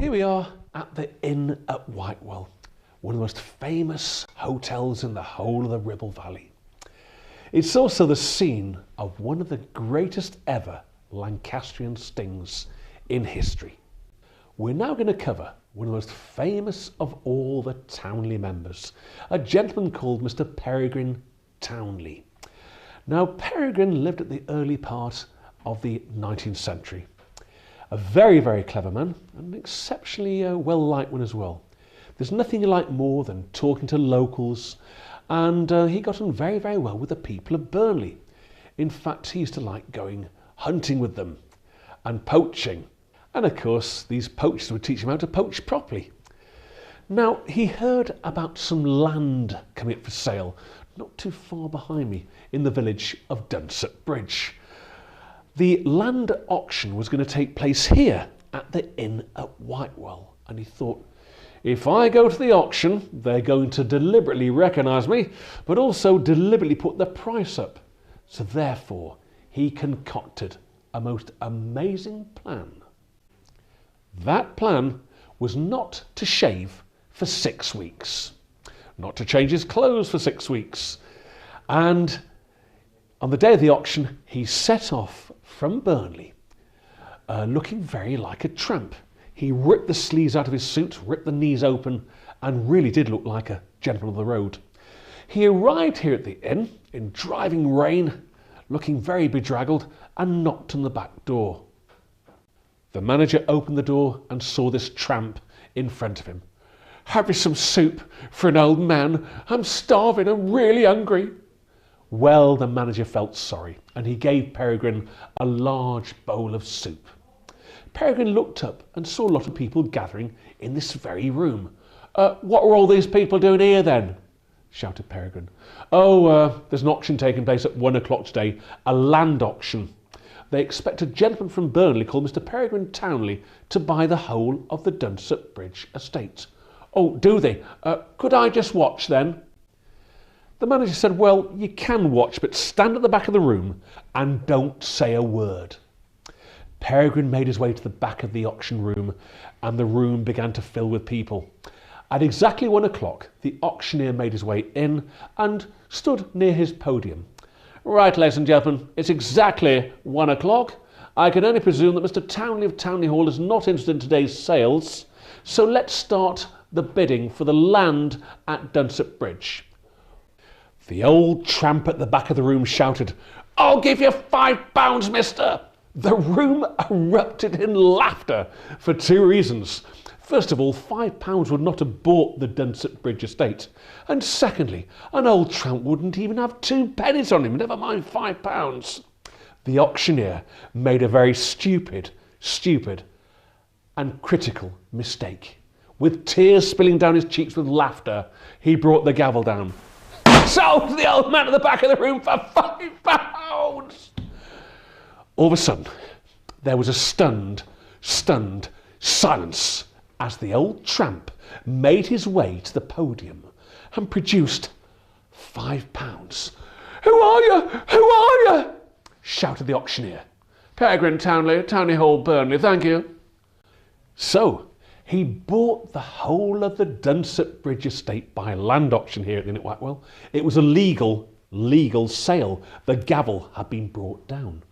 Here we are at the Inn at Whitewell, one of the most famous hotels in the whole of the Ribble Valley. It's also the scene of one of the greatest ever Lancastrian stings in history. We're now going to cover one of the most famous of all the Towneley members, a gentleman called Mr. Peregrin Towneley. Now, Peregrin lived at the early part of the 19th century. A very, very clever man, and an exceptionally well-liked one as well. There's nothing he liked more than talking to locals, and he got on very, very well with the people of Burnley. In fact, he used to like going hunting with them and poaching. And of course, these poachers would teach him how to poach properly. Now, he heard about some land coming up for sale, not too far behind me, in the village of Dunsop Bridge. The land auction was going to take place here at the Inn at Whitewell, and he thought, if I go to the auction, they're going to deliberately recognise me, but also deliberately put the price up. So therefore, he concocted a most amazing plan. That plan was not to shave for 6 weeks, not to change his clothes for 6 weeks, and on the day of the auction, he set off from Burnley, looking very like a tramp. He ripped the sleeves out of his suit, ripped the knees open, and really did look like a gentleman of the road. He arrived here at the inn in driving rain, looking very bedraggled, and knocked on the back door. The manager opened the door and saw this tramp in front of him. "Have you some soup for an old man? I'm starving, I'm really hungry." Well, the manager felt sorry, and he gave Peregrin a large bowl of soup. Peregrin looked up and saw a lot of people gathering in this very room. "What are all these people doing here then?" shouted Peregrin. There's an auction taking place at 1 o'clock today, a land auction. They expect a gentleman from Burnley called Mr. Peregrin Townley to buy the whole of the Dunsop Bridge estate." "Oh, do they? Could I just watch then?" The manager said, "Well, you can watch, but stand at the back of the room and don't say a word." Peregrin made his way to the back of the auction room, and the room began to fill with people. At exactly 1 o'clock, the auctioneer made his way in and stood near his podium. "Right, ladies and gentlemen, it's exactly 1 o'clock. I can only presume that Mr. Townley of Townley Hall is not interested in today's sales, so let's start the bidding for the land at Dunsop Bridge." The old tramp at the back of the room shouted, "I'll give you £5, mister!" The room erupted in laughter for 2 reasons. First of all, £5 would not have bought the Dunsop Bridge estate. And secondly, an old tramp wouldn't even have 2 pennies on him, never mind £5. The auctioneer made a very stupid and critical mistake. With tears spilling down his cheeks with laughter, he brought the gavel down. "Sold to the old man at the back of the room for £5! All of a sudden, there was a stunned silence as the old tramp made his way to the podium and produced £5. "Who are you? Who are you?" shouted the auctioneer. "Peregrin Townley, Townley Hall, Burnley, thank you." So, he bought the whole of the Dunsop Bridge estate by land auction here at the Inn at Whitewell. It was a legal sale. The gavel had been brought down.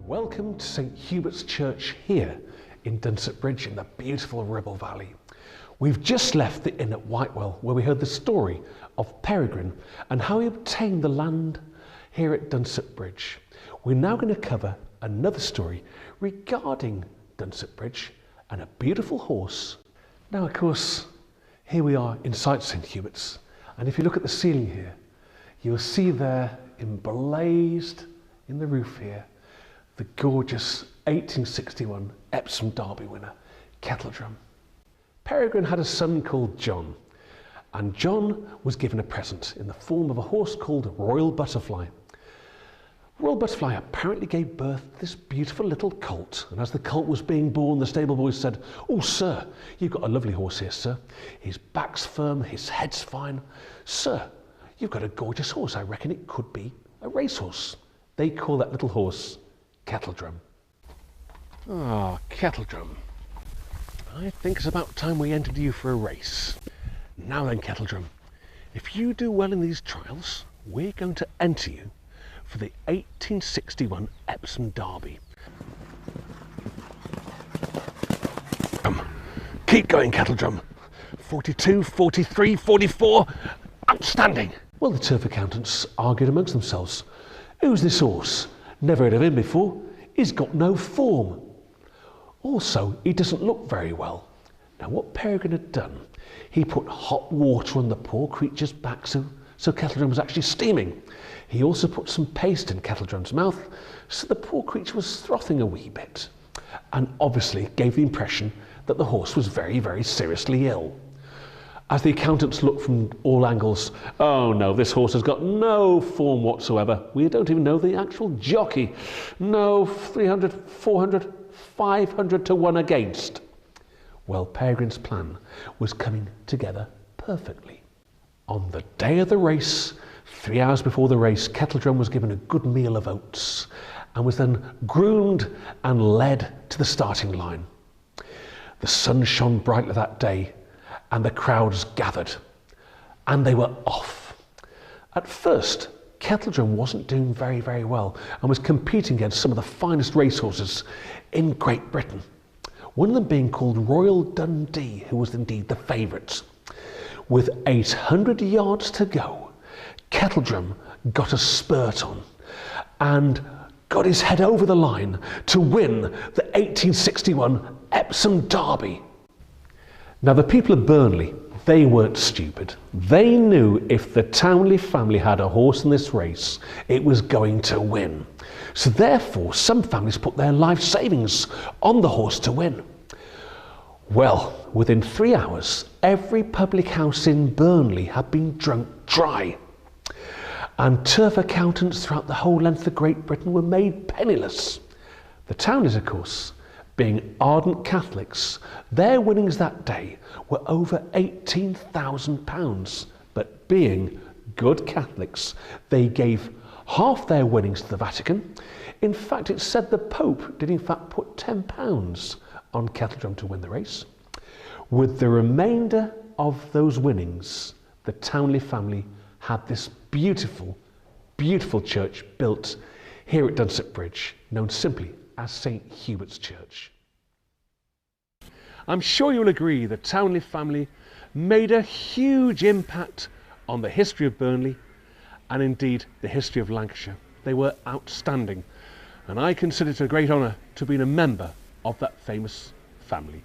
Welcome to St Hubert's Church here in Dunsett Bridge in the beautiful Ribble Valley. We've just left the inn at Whitewell, where we heard the story of Peregrin and how he obtained the land here at Dunsett Bridge. We're now going to cover another story regarding Dunsett Bridge and a beautiful horse. Now, of course, here we are inside St Hubert's, and if you look at the ceiling here, you'll see there emblazed in the roof here the gorgeous 1861 Epsom Derby winner, Kettledrum. Peregrin had a son called John, and John was given a present in the form of a horse called Royal Butterfly. Royal Butterfly apparently gave birth to this beautiful little colt, and as the colt was being born, the stable boys said, "Oh, sir, you've got a lovely horse here, sir. His back's firm, his head's fine. Sir, you've got a gorgeous horse. I reckon it could be a racehorse." They call that little horse Kettledrum. Ah, Kettledrum. I think it's about time we entered you for a race. Now then, Kettledrum, if you do well in these trials, we're going to enter you for the 1861 Epsom Derby. Keep going, Kettledrum. 42, 43, 44. Outstanding. Well, the turf accountants argued amongst themselves. Who's this horse? Never heard of him before. He's got no form. Also, he doesn't look very well. Now, what Peregrin had done, he put hot water on the poor creature's back so Kettledrum was actually steaming. He also put some paste in Kettledrum's mouth so the poor creature was frothing a wee bit, and obviously gave the impression that the horse was very, very seriously ill. As the accountants looked from all angles, "Oh no, this horse has got no form whatsoever. We don't even know the actual jockey. No, 300, 400, 500 to 1 against." Well, Peregrin's plan was coming together perfectly. On the day of the race, 3 hours before the race, Kettledrum was given a good meal of oats and was then groomed and led to the starting line. The sun shone brightly that day, and the crowds gathered, and they were off. At first, Kettledrum wasn't doing very, very well and was competing against some of the finest racehorses in Great Britain, one of them being called Royal Dundee, who was indeed the favourite. With 800 yards to go, Kettledrum got a spurt on and got his head over the line to win the 1861 Epsom Derby. Now, the people of Burnley, they weren't stupid. They knew if the Towneley family had a horse in this race, it was going to win. So therefore, some families put their life savings on the horse to win. Well, within 3 hours, every public house in Burnley had been drunk dry. And turf accountants throughout the whole length of Great Britain were made penniless. The Towneys, of course, being ardent Catholics, their winnings that day were over £18,000. But being good Catholics, they gave half their winnings to the Vatican. In fact, it's said the Pope did in fact put £10 on Kettledrum to win the race. With the remainder of those winnings, the Towneley family had this beautiful, beautiful church built here at Dunsett Bridge, known simply as St Hubert's Church. I'm sure you'll agree the Towneley family made a huge impact on the history of Burnley and indeed the history of Lancashire. They were outstanding, and I consider it a great honour to be a member of that famous family.